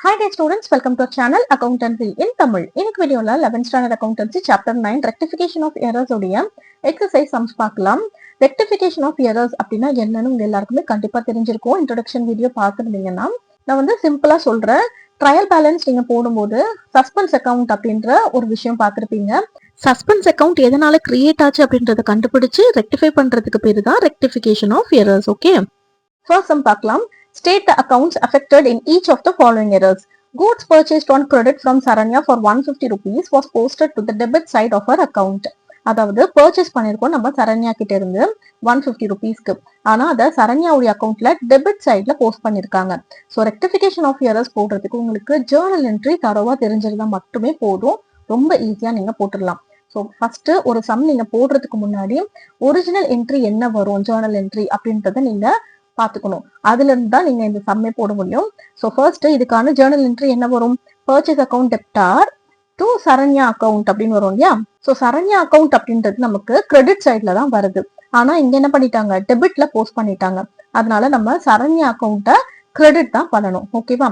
Hi dear students, welcome to our channel Accountancy in Tamil. இன்னைக்கு வீடியோல 11th standard accountancy chapter 9 rectification of errors உடைய exercise sums பார்க்கலாம். Rectification of errors அப்படின்னா என்னன்னு உங்க எல்லாருக்குமே கண்டிப்பா தெரிஞ்சிருக்கும். இன்ட்ரோடக்ஷன் வீடியோ பார்த்துருந்தீங்கன்னா நான் வந்து சிம்பிளா சொல்றேன். ட்ரையல் பேலன்ஸ் நீங்க போடும்போது சஸ்பென்ஸ் அக்கவுண்ட் அப்படின்ற ஒரு விஷயம் பார்த்திருப்பீங்க. சஸ்பென்ஸ் அக்கவுண்ட் எதனால கிரியேட் ஆச்சு அப்படின்றத கண்டுபிடிச்சு ரெக்டிஃபை பண்றதுக்கு பேரு தான் rectification of errors. Okay, first sum பார்க்கலாம். State the accounts affected in each of the following errors. Goods purchased on credit from Saranya for 150 rupees was posted to the debit side of her account. அதாவது purchase பண்ணிருக்கோம் நம்ம சரண்யா கிட்ட இருந்து 150 ருபீஸ்க்கு. ஆனா அதை சரண்யாவுடைய அக்கௌண்ட்ல டெபிட் சைட்ல போஸ்ட் பண்ணிருக்காங்க. ஸோ ரெக்டிஃபிகேஷன் ஆஃப் எரர்ஸ் போடுறதுக்கு உங்களுக்கு ஜேர்னல் என்ட்ரி தரவா தெரிஞ்சிருந்தா மட்டுமே போதும். ரொம்ப ஈஸியா நீங்க போட்டுடலாம். ஸோ ஃபர்ஸ்ட் ஒரு சம் நீங்க போடுறதுக்கு முன்னாடி ஒரிஜினல் என்ட்ரி என்ன வரும் ஜேர்னல் என்ட்ரி அப்படின்றத நீங்க பாத்துக்கணும். அதுல இருந்து தான் நீங்க இந்த சம்மே போட முடியும். ஸோ ஃபர்ஸ்ட் இதுக்கான ஜேர்னல் என்ட்ரி என்ன வரும்? Purchase account debtor to Saranya account அப்படின்னு வரும் இல்லையா? ஸோ சரண்யா அக்கௌண்ட் அப்படின்றது நமக்கு கிரெடிட் சைட்ல தான் வருது. ஆனா இங்க என்ன பண்ணிட்டாங்க? டெபிட்ல போஸ்ட் பண்ணிட்டாங்க. அதனால நம்ம சரண்யா அக்கௌண்ட்டை கிரெடிட் தான் பண்ணணும். ஓகேவா?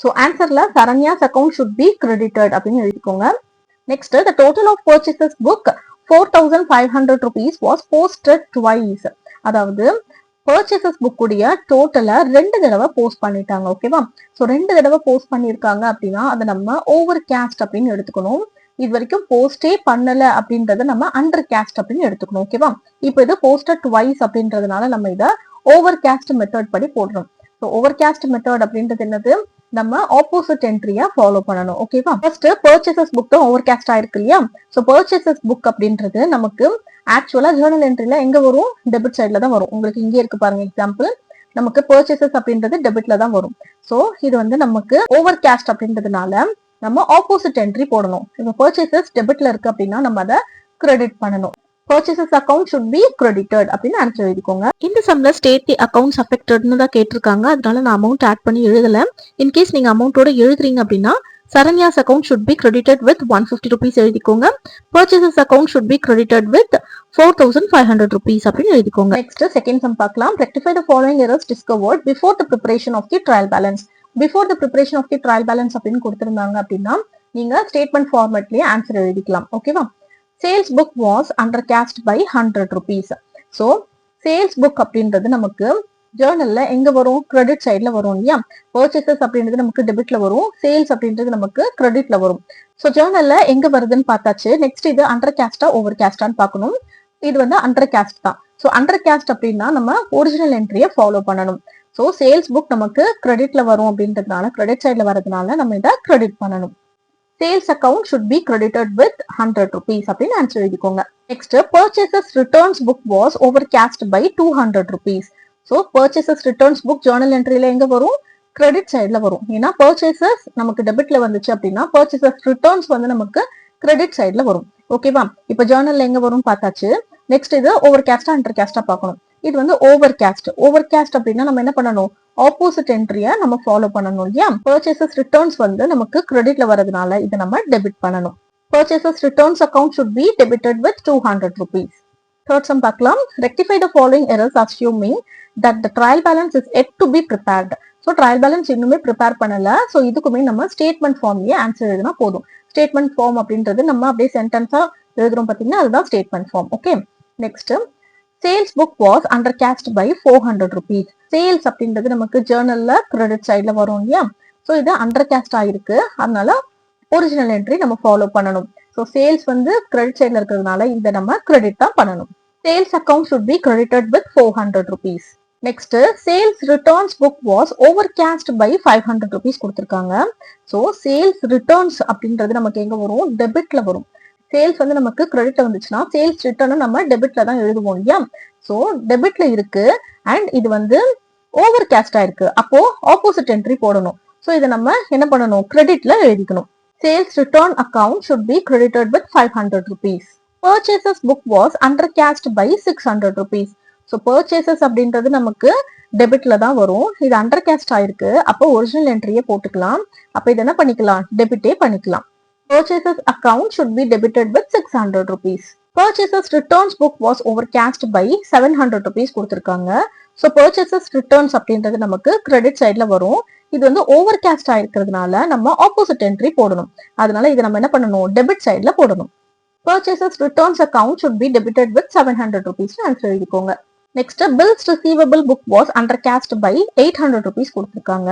ஸோ ஆன்சர்ல Saranya's account should be credited அப்படின்னு எழுதிக்கோங்க. Next the total of purchases book 4500 rupees was posted twice. அதாவது பர்ச்சேசஸ் புக் உடைய டோட்டலா 2 தடவை போஸ்ட் பண்ணிட்டாங்க. ஓகேவா? சோ 2 தடவை போஸ்ட் பண்ணிருக்காங்க அப்படின்னா அதை நம்ம ஓவர் கேஸ்ட் அப்படின்னு எடுத்துக்கணும். இது வரைக்கும் போஸ்டே பண்ணல அப்படின்றத நம்ம அண்டர் கேஸ்ட் அப்படின்னு எடுத்துக்கணும். ஓகேவா? இப்போ இது போஸ்டட் ட்வைஸ் அப்படின்றதுனால நம்ம இதை ஓவர் கேஸ்ட் மெத்தட் படி போடுறோம். ஸோ ஓவர் கேஸ்ட் மெத்தட் அப்படின்றது என்னது? நம்ம ஆப்போசிட் என்ட்ரியா ஃபாலோ பண்ணணும். ஓகேவா? ஃபர்ஸ்ட் பர்ச்சேசஸ் புக் தான் ஓவர் கேஸ்ட் ஆயிருக்கு இல்லையா? ஸோ பர்ச்சேசஸ் புக் அப்படின்றது நமக்கு ஆக்சுவலா ஜேர்னல் என்ட்ரில எங்க வரும்? டெபிட் சைட்ல தான் வரும். உங்களுக்கு இங்கே இருக்கு பாருங்க எக்ஸாம்பிள். நமக்கு பர்ச்சேசஸ் அப்படின்றது டெபிட்ல தான் வரும். சோ இது வந்து நமக்கு ஓவர் கேஸ்ட் அப்படின்றதுனால நம்ம ஆப்போசிட் என்ட்ரி போடணும். இப்போ பர்ச்சேசஸ் டெபிட்ல இருக்கு அப்படின்னா நம்ம அதை கிரெடிட் பண்ணணும். Purchases account should be credited அப்படின்னு ஆன்சர் எழுதிக்கோங்க. இந்த சம்ல ஸ்டேட் தி அக்கௌண்ட்ஸ் அஃபெக்டட்னு தான் கேட்டிருக்காங்க. அதனால நான் அமௌண்ட் ஆட் பண்ணி எழுதல. இன்கேஸ் நீங்க அமௌண்டோட எழுதுறீங்க அப்படின்னா Saranya's account should be credited with 150 rupees எழுதிக்கோங்க. Purchases account should be credited with 4500 rupees அப்படின்னு எழுதிக்கோங்க. Next second sum பார்க்கலாம். Rectify the following errors discovered before the preparation of the trial balance. Before the preparation of the trial balance அப்படின்னு கொடுத்திருந்தாங்க அப்படின்னா நீங்க statement ஃபார்மேட்லயே answer எழுதிக்கலாம். ஓகேவா? Sales book was undercast by 100 rupees. So sales book அப்படின்றது நமக்கு ஜேர்னல்ல எங்க வரும்? கிரெடிட் சைட்ல வரும் இல்லையா? பர்ச்சேசஸ் அப்படின்றது நமக்கு டெபிட்ல வரும். சேல்ஸ் அப்படின்றது நமக்கு கிரெடிட்ல வரும். ஸோ ஜேர்னல்ல எங்க வருதுன்னு பார்த்தாச்சு. நெக்ஸ்ட் இது அண்டர் கேஸ்டா ஓவர் கேஸ்டான்னு பார்க்கணும். இது வந்து அண்டர் கேஸ்ட் தான். ஸோ அண்டர் கேஸ்ட் அப்படின்னா நம்ம ஒரிஜினல் என்ட்ரியை ஃபாலோ பண்ணணும். ஸோ சேல்ஸ் புக் நமக்கு கிரெடிட்ல வரும் அப்படின்றதுனால கிரெடிட் சைட்ல வரதுனால நம்ம இதை கிரெடிட் பண்ணணும். Sales account should be credited with 100 rupees அப்படின்னு ஆன்சர் எழுதிக்கோங்க. Next purchases returns book was overcast by 200 rupees. So purchases returns book journal என்ட்ரியில எங்க வரும்? கிரெடிட் சைட்ல வரும். ஏன்னா பர்ச்சேசஸ் நமக்கு டெபிட்ல வந்துச்சு அப்படின்னா பர்ச்சேசஸ் ரிட்டர்ன்ஸ் வந்து நமக்கு கிரெடிட் சைட்ல வரும். ஓகேவா? இப்போ ஜேர்னல்ல எங்க வரும் பார்த்தாச்சு. நெக்ஸ்ட் இது ஓவர் கேஸ்டா அண்டர் கேஸ்டா பார்க்கணும். இது வந்து ஓவர் கேஸ்ட். ஓவர் கேஸ்ட் அப்படின்னா நம்ம என்ன பண்ணணும்? ஆப்போசிட் என்ட்ரியை நம்ம ஃபாலோ பண்ணணும் இல்லையா? பர்ச்சேசஸ் ரிட்டர்ன்ஸ் வந்து நமக்கு கிரெடிட்ல வரதுனால இதை நம்ம டெபிட் பண்ணணும். Purchases returns account should be debited with 200 rupees. Third sum பார்க்கலாம். Rectify the following errors assuming that the trial balance is yet to be prepared. So trial balance இன்னுமே ப்ரிப்பேர் பண்ணல. So இதுக்குமே நம்ம ஸ்டேட்மெண்ட் ஃபார்ம்லயே ஆன்சர் எழுதினா போதும். Statement form அப்படின்றது நம்ம அப்படியே சென்டென்ஸா எழுதுறோம் பார்த்தீங்கன்னா அதுதான் statement form. Okay, next sales book was undercast by 400 rupees. Sales அப்படின்றது நமக்கு ஜேர்னல்ல கிரெடிட் சைட்ல வரும் இல்லையா? ஸோ இது அண்டர் கேஸ்ட் ஆயிருக்கு. அதனால ஒரிஜினல் என்ட்ரி நம்ம ஃபாலோ பண்ணணும். ஸோ சேல்ஸ் வந்து கிரெடிட் சைட்ல இருக்கிறதுனால இதை நம்ம கிரெடிட் தான் பண்ணணும். Sales account should be credited with 400 rupees. Next sales returns book was overcast by 500 rupees கொடுத்திருக்காங்க. ஸோ சேல்ஸ் ரிட்டர்ன்ஸ் அப்படின்றது நமக்கு எங்க வரும்? டெபிட்ல வரும். சேல்ஸ் வந்து நமக்கு கிரெடிட்ல வந்துச்சுன்னா சேல்ஸ் ரிட்டர்ன் நம்ம டெபிட்ல தான் எழுதுவோம் இல்லையா? ஸோ டெபிட்ல இருக்கு அண்ட் இது வந்து ஓவர் கேஸ்டா இருக்கு. அப்போ ஆப்போசிட் என்ட்ரி போடணும். ஸோ இதை நம்ம என்ன பண்ணணும்? கிரெடிட்ல எழுதிக்கணும். Sales return account should be credited with 500 rupees. Purchases book was undercast by 600 rupees. So purchases அப்படின்றது நமக்கு டெபிட்ல தான் வரும். இது அண்டர் கேஸ்ட் ஆயிருக்கு. அப்போ ஒரிஜினல் என்ட்ரியே போட்டுக்கலாம். அப்போ இது என்ன பண்ணிக்கலாம்? டெபிட்டே பண்ணிக்கலாம். Purchases account should be debited with 600 rupees. Purchases returns book was overcast by 700 rupees கொடுத்திருக்காங்க. ஸோ பர்ச்சேசஸ் ரிட்டர்ன்ஸ் அப்படின்றது நமக்கு கிரெடிட் சைட்ல வரும். இது வந்து ஓவர் கேஸ்ட் ஆயிருக்கிறதுனால நம்ம ஆப்போசிட் என்ட்ரி போடணும். அதனால இதை நம்ம என்ன பண்ணணும், டெபிட் சைட்ல போடணும். Purchases returns account should be debited with 700 rupees answer எழுதிக்கோங்க. Next bills receivable book was undercast by 800 rupees கொடுத்துருக்காங்க.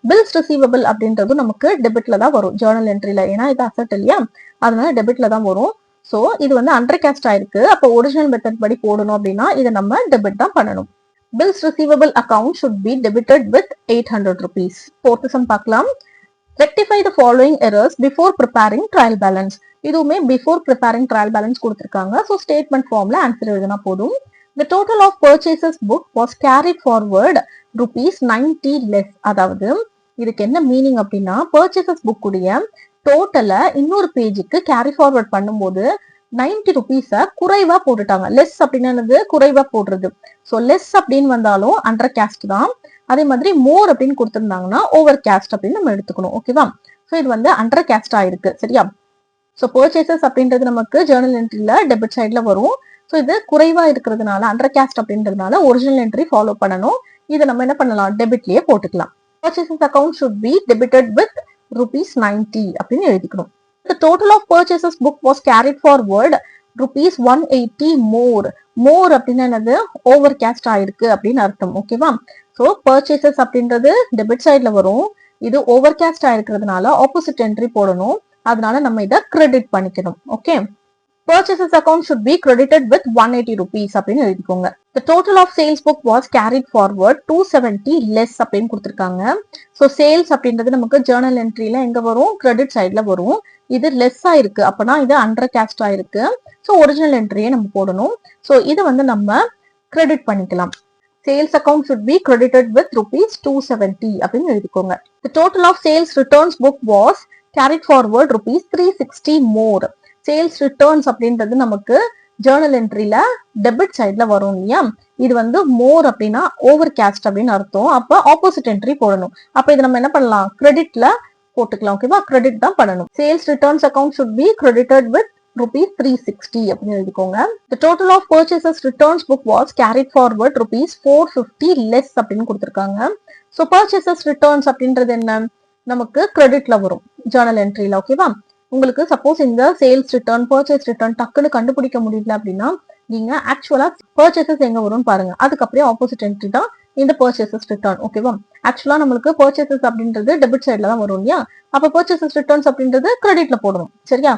பில்ஸ் ரிசீவபிள் அப்படின்றது நமக்கு டெபிட்ல தான் வரும் ஜேர்னல் என்ட்ரில, ஏன்னா இது அசெட் இல்லையா, அதனால டெபிட்ல தான் வரும். சோ இது வந்து அண்டர் கேஸ்ட் ஆயிருக்கு, அப்போ ஒரிஜினல் மெத்தட் படி போடணும் அப்படின்னா இதை நம்ம டெபிட் தான் பண்ணணும். Bills receivable account should be debited with 800 rupees. Fourth sum பார்க்கலாம். Rectify the following errors before preparing trial balance. இதுவுமே before preparing trial balance கொடுத்திருக்காங்க. So statement formல ஆன்சர் எழுதினா போதும். The total of purchases book was carried forward rupees 90 less. அதாவது இதுக்கு என்ன meaning அப்படின்னா, purchases book உடைய டோட்டல இன்னொரு பேஜுக்கு கேரி ஃபார்வர்ட் பண்ணும்போது 90 rupees குறைவா போட்டுட்டாங்க. லெஸ் அப்படின்னா குறைவா போடுறது. ஸோ லெஸ் அப்படின்னு வந்தாலும் அண்டர் கேஸ்ட் தான். அதே மாதிரி மோர் அப்படின்னு கொடுத்திருந்தாங்கன்னா ஓவர் கேஸ்ட் அப்படின்னு நம்ம எடுத்துக்கணும். ஓகேவா? ஸோ இது வந்து அண்டர் கேஸ்ட் ஆயிருக்கு. சரியா? ஸோ பர்ச்சேசஸ் அப்படின்றது நமக்கு ஜேர்னல் என்ட்ரில டெபிட் சைட்ல வரும். ஸோ இது குறைவா இருக்கிறதுனால அண்டர் கேஸ்ட் அப்படின்றதுனால ஒரிஜினல் என்ட்ரி ஃபாலோ பண்ணணும். இதை நம்ம என்ன பண்ணலாம், டெபிட்லயே போட்டுக்கலாம். Purchases account should be debited with rupees 90 அப்படின்னு எழுதிக்கணும். The total of purchases book was carried forward rupees 180 more. மோர் அப்படின்னா என்னது, ஓவர் கேஸ்ட் ஆயிருக்கு அப்படின்னு அர்த்தம். ஓகேவா? ஸோ பர்ச்சேசஸ் அப்படின்றது டெபிட் சைட்ல வரும். இது ஓவர் கேஸ்ட் ஆயிருக்கிறதுனால ஆப்போசிட் என்ட்ரி போடணும். அதனால நம்ம இதை கிரெடிட் பண்ணிக்கணும். Okay, purchases account should be credited with 180 rupees அப்படின்னு எழுதிக்கோங்க. The total of sales book was carried forward 270 less அப்படின்னு கொடுத்திருக்காங்க. ஸோ சேல்ஸ் அப்படின்றது நமக்கு ஜேர்னல் என்ட்ரில எங்க வரும், கிரெடிட் சைட்ல வரும். இது லெஸ் ஆயிருக்கு, அப்பனா இது அண்டர் கேஸ்ட் ஆயிருக்கு. ஸோ ஒரிஜினல் என்ட்ரியே நம்ம போடணும். ஸோ இதை வந்து நம்ம கிரெடிட் பண்ணிக்கலாம். Sales account should be credited with rupees 270 அப்படின்னு எழுதிக்கோங்க. The total of sales returns book was carried forward rupees 360 more. Sales returns அப்படின்றது நமக்கு ஜேர்னல் என்ட்ரில டெபிட் சைட்ல வரும் இல்லையா, இது வந்து மோர் அப்படின்னா ஓவர் கேஸ்ட் அப்படின்னு அர்த்தம். அப்ப ஆப்போசிட் என்ட்ரி போடணும். அப்ப இது நம்ம என்ன பண்ணலாம், கிரெடிட்ல போட்டுக்கலாம். ஓகேவா? கிரெடிட் தான் பண்ணணும். Sales returns account should be credited with rupees 360 அப்படின்னு எழுதிக்கோங்க. The total of purchases returns book was carried forward rupees 450 less அப்படின்னு கொடுத்திருக்காங்க. ஸோ purchases returns அப்படின்றது என்ன, நமக்கு கிரெடிட்ல வரும் ஜேர்னல் என்ட்ரில. ஓகேவா? உங்களுக்கு சப்போஸ் இந்த சேல்ஸ் ரிட்டர்ன், பர்ச்சேஸ் ரிட்டர்ன் டக்குன்னு கண்டுபிடிக்க முடியல அப்படின்னா நீங்க ஆக்சுவலா பர்ச்சேசஸ் எங்க வரும்னு பாருங்க. அதுக்கப்புறம் ஆப்போசிட் என்ட்ரி தான் இந்த பர்ச்சேசஸ் ரிட்டர்ன். ஓகேவா? ஆக்சுவலா நம்மளுக்கு பர்ச்சேசஸ் அப்படின்றது டெபிட் சைட்ல தான் வரும் இல்லையா, அப்ப பர்ச்சேசஸ் ரிட்டர்ன்ஸ் அப்படின்றது கிரெடிட்ல போடணும். சரியா?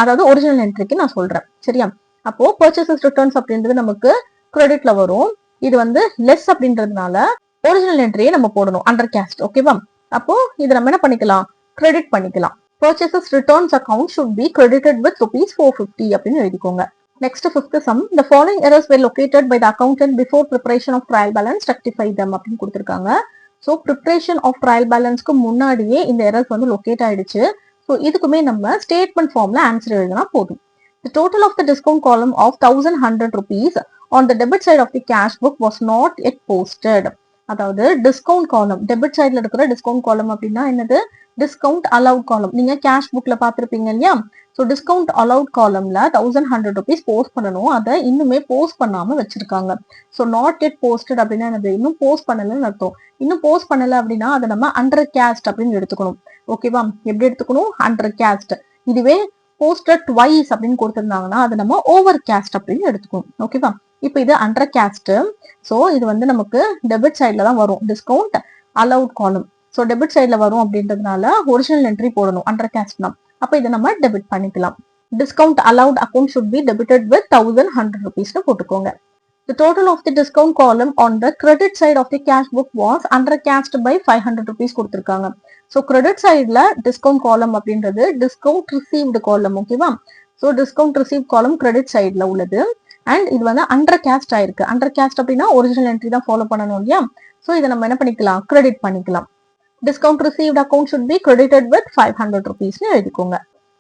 அதாவது ஒரிஜினல் என்ட்ரிக்கு நான் சொல்றேன். சரியா? அப்போ பர்ச்சேசஸ் ரிட்டர்ன்ஸ் அப்படின்றது நமக்கு கிரெடிட்ல வரும். இது வந்து லெஸ் அப்படின்றதுனால ஒரிஜினல் என்ட்ரியை நம்ம போடணும், அண்டர் கேஸ்ட். ஓகேவா? அப்போ இதை நம்ம என்ன பண்ணிக்கலாம், கிரெடிட் பண்ணிக்கலாம். Purchases returns account should be credited with rupees 450 அப்படின்னு எழுதிக்கோங்க. Next fifth sum, the following errors were located by the accountant before preparation of trial balance, rectify them அப்படின்னு கொடுத்திருக்காங்க. ஸோ ப்ரிப்பரேஷன் ஆஃப் ட்ரையல் பேலன்ஸ்க்கு முன்னாடியே இந்த errors வந்து locate ஆயிடுச்சு. So இதுக்குமே நம்ம ஸ்டேட்மெண்ட் ஃபார்ம்ல ஆன்சர் எழுதினா போதும். The total of the discount column of 1100 rupees on the debit side of the cash book was not yet posted. அதாவது டிஸ்கவுண்ட் காலம், டெபிட் சைட்ல இருக்கிற டிஸ்கவுண்ட் காலம் அப்படின்னா என்னது, டிஸ்கவுண்ட் அலவுட் காலம். நீங்க கேஷ் புக்ல பாத்திருப்பீங்க இல்லையா, ஸோ டிஸ்கவுண்ட் அலவுட் காலம்ல 1100 rupees போஸ்ட் பண்ணணும். அதை இன்னுமே போஸ்ட் பண்ணாம வச்சிருக்காங்க. ஸோ நாட் எட் போஸ்டட் அப்படின்னா என்னது, இன்னும் போஸ்ட் பண்ணலன்னு அர்த்தம். இன்னும் போஸ்ட் பண்ணல அப்படின்னா அதை நம்ம அண்டர் கேஸ்ட் அப்படின்னு எடுத்துக்கணும். ஓகேவா? எப்படி எடுத்துக்கணும், அண்டர் கேஸ்ட். இதுவே போஸ்டட் ட்வைஸ் அப்படின்னு கொடுத்திருந்தாங்கன்னா அதை நம்ம ஓவர் கேஸ்ட் அப்படின்னு எடுத்துக்கணும். ஓகேவா? இப்போ இது அண்டர் கேஸ்ட். ஸோ இது வந்து நமக்கு டெபிட் சைட்ல தான் வரும், டிஸ்கவுண்ட் அலவுட் காலம். ஸோ டெபிட் சைட்ல வரும் அப்படின்றதுனால ஒரிஜினல் என்ட்ரி போடணும், அண்டர் கேஸ்ட் தான். அப்போ இதை நம்ம டெபிட் பண்ணிக்கலாம். Discount allowed account should be debited with 1100 rupees போட்டுக்கோங்க. The total of the discount column on the credit side of the cash book was undercast by 500 rupees கொடுத்திருக்காங்க. So credit சைட்ல discount காலம் அப்படின்றது டிஸ்கவுண்ட் ரிசீவ்டு காலம். ஓகேவா? So discount receive காலம் credit சைட்ல உள்ளது. அண்ட் இது வந்து அண்டர் கேஸ்ட் ஆயிருக்கு. அண்டர் கேஸ்ட் அப்படின்னா ஒரிஜினல் என்ட்ரி தான் ஃபாலோ பண்ணணும் இல்லையா, ஸோ இதை நம்ம என்ன பண்ணிக்கலாம், கிரெடிட் பண்ணிக்கலாம். Discount received account should be credited with 500 rupees னு எழுதிக்கோங்க.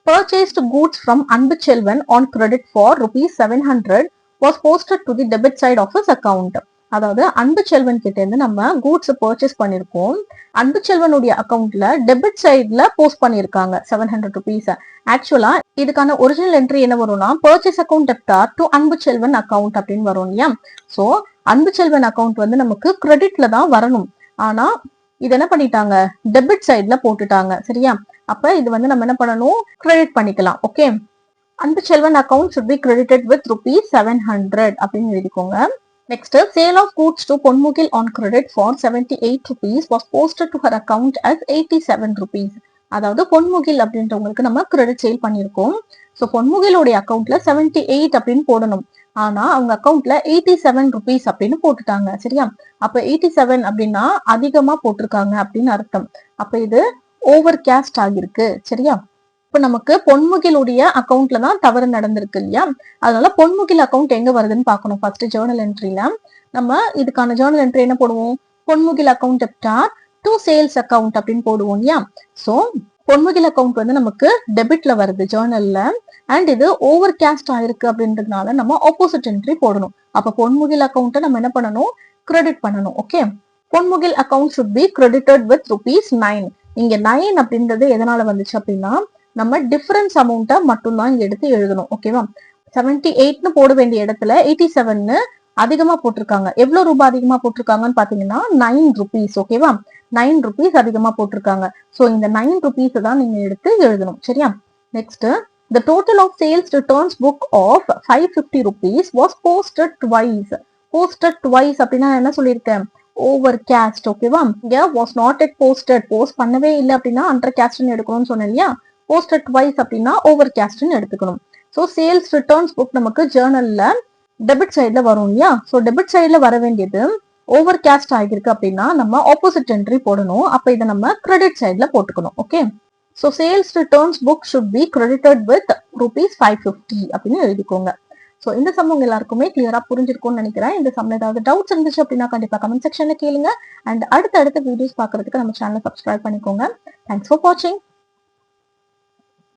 Purchased goods from Anbu Chelvan on credit for rupees 700 was posted to the debit side of his account. அதாவது அன்பு செல்வன் கிட்ட இருந்து நம்ம கூட்ஸ் பர்ச்சேஸ் பண்ணிருக்கோம். அன்பு செல்வனுடைய அக்கௌண்ட்ல டெபிட் சைட்ல போஸ்ட் பண்ணிருக்காங்க 700 rupees. ஆக்சுவலா இதுக்கான ஒரிஜினல் என்ட்ரி என்ன வரும்னா, பர்ச்சேஸ் அக்கௌண்ட் டெப்டார் டு அன்பு செல்வன் அக்கௌண்ட் அப்படின்னு வரும் இல்லையா. சோ அன்பு செல்வன் அக்கௌண்ட் வந்து நமக்கு கிரெடிட்ல தான் வரணும். ஆனா இது என்ன பண்ணிட்டாங்க, டெபிட் சைட்ல போட்டுட்டாங்க. சரியா? அப்ப இது வந்து நம்ம என்ன பண்ணணும், கிரெடிட் பண்ணிக்கலாம். ஓகே, அந்த Selvan account should be credited with rupees 700 அப்படின்னு எழுதிக்கோங்க. Next, sale of goods to Ponmugil on credit for 78 rupees was posted to her account as 87 rupees. அதாவது பொன்முகில் அப்படின்றவங்களுக்கு நம்ம கிரெடிட் சேல் பண்ணியிருக்கோம். ஸோ பொன்முகிலோடைய அக்கௌண்ட்ல 78 அப்படின்னு போடணும். ஆனா அவங்க அக்கௌண்ட்ல 87 rupees அப்படின்னு போட்டுட்டாங்க. சரியா? அப்ப 87 அப்படின்னா அதிகமா போட்டிருக்காங்க அப்படின்னு அர்த்தம். அப்ப இது ஓவர் கேஸ்ட் ஆகிருக்கு. சரியா? இப்ப நமக்கு பொன்முகிலுடைய அக்கௌண்ட்ல தான் தவறு நடந்திருக்கு இல்லையா? அதனால பொன்முகில் அக்கௌண்ட் எங்க வருதுன்னு பாக்கணும். ஃபர்ஸ்ட் ஜேர்னல் என்ட்ரில நம்ம இதுக்கான ஜேர்னல் என்ட்ரி என்ன போடுவோம், Ponmugil account debtor to sales account அப்படின்னு போடுவோம் இல்லையா? சோ பொன்முகில் அக்கௌண்ட் வந்து நமக்கு டெபிட்ல வருது ஜேர்னல்ல, அண்ட் இது ஓவர் கேஸ்ட் ஆயிருக்கு அப்படின்றதுனால நம்ம ஆப்போசிட் என்ட்ரி போடணும். அப்ப பொன்முகில் அக்கௌண்ட்டை நம்ம என்ன பண்ணணும், கிரெடிட் பண்ணணும். Okay, Ponmugil account should be credited with rupees 9. இங்க 9 அப்படின்றது எதனால வந்துச்சு அப்படின்னா, நம்ம டிஃபரன்ஸ் அமௌண்ட்டை மட்டும் தான் இங்க எடுத்து எழுதணும். ஓகேவா? 78ன்னு போட வேண்டிய இடத்துல 87ன்னு அதிகமா போட்டிருக்காங்க. எவ்வளவு ரூபாய் அதிகமா போட்டிருக்காங்கன்னு பாத்தீங்கன்னா 9 rupees. ஓகேவா? 9 rupees அதிகமா போட்டிருக்காங்க. சோ இந்த 9 rupees தான் நீங்க எடுத்து எழுதணும். சரியா? Next, the total of sales returns book of 550 rupees was posted twice. posted twice அப்படின்னா என்ன சொல்லியிருக்கேன், ஓவர் கேஸ்ட். ஓகேவா? இங்க was not yet posted, post பண்ணவே இல்லை அப்படின்னா அண்டர் கேஸ்ட்னு எடுக்கணும்னு சொன்னேன் இல்லையா? posted twice அப்படின்னா ஓவர் கேஸ்ட்னு எடுத்துக்கணும். ஸோ சேல்ஸ் ரிட்டர்ன்ஸ் புக் நமக்கு ஜேர்னல்ல டெபிட் சைட்ல வரும் இல்லையா? ஸோ டெபிட் சைட்ல வர வேண்டியது ஓவர் கேஸ்ட் ஆகிருக்கு அப்படின்னா நம்ம ஆப்போசிட் என்ட்ரி போடணும். அப்ப இதை நம்ம கிரெடிட் சைட்ல போட்டுக்கணும். Okay, so sales returns book should be credited with rupees 550 அப்படின்னு எழுதிக்கோங்க. ஸோ இந்த சம் உங்க எல்லாருக்குமே கிளியரா புரிஞ்சிருக்கும்னு நினைக்கிறேன். இந்த சம்ல ஏதாவது டவுட்ஸ் இருந்துச்சு அப்படின்னா கண்டிப்பா கமெண்ட் செக்ஷன்ல கேளுங்க. அண்ட் அடுத்த வீடியோஸ் பாக்குறதுக்கு நம்ம சேனலை சப்ஸ்கிரைப் பண்ணிக்கோங்க. தேங்க்ஸ் ஃபார் வாட்சிங்.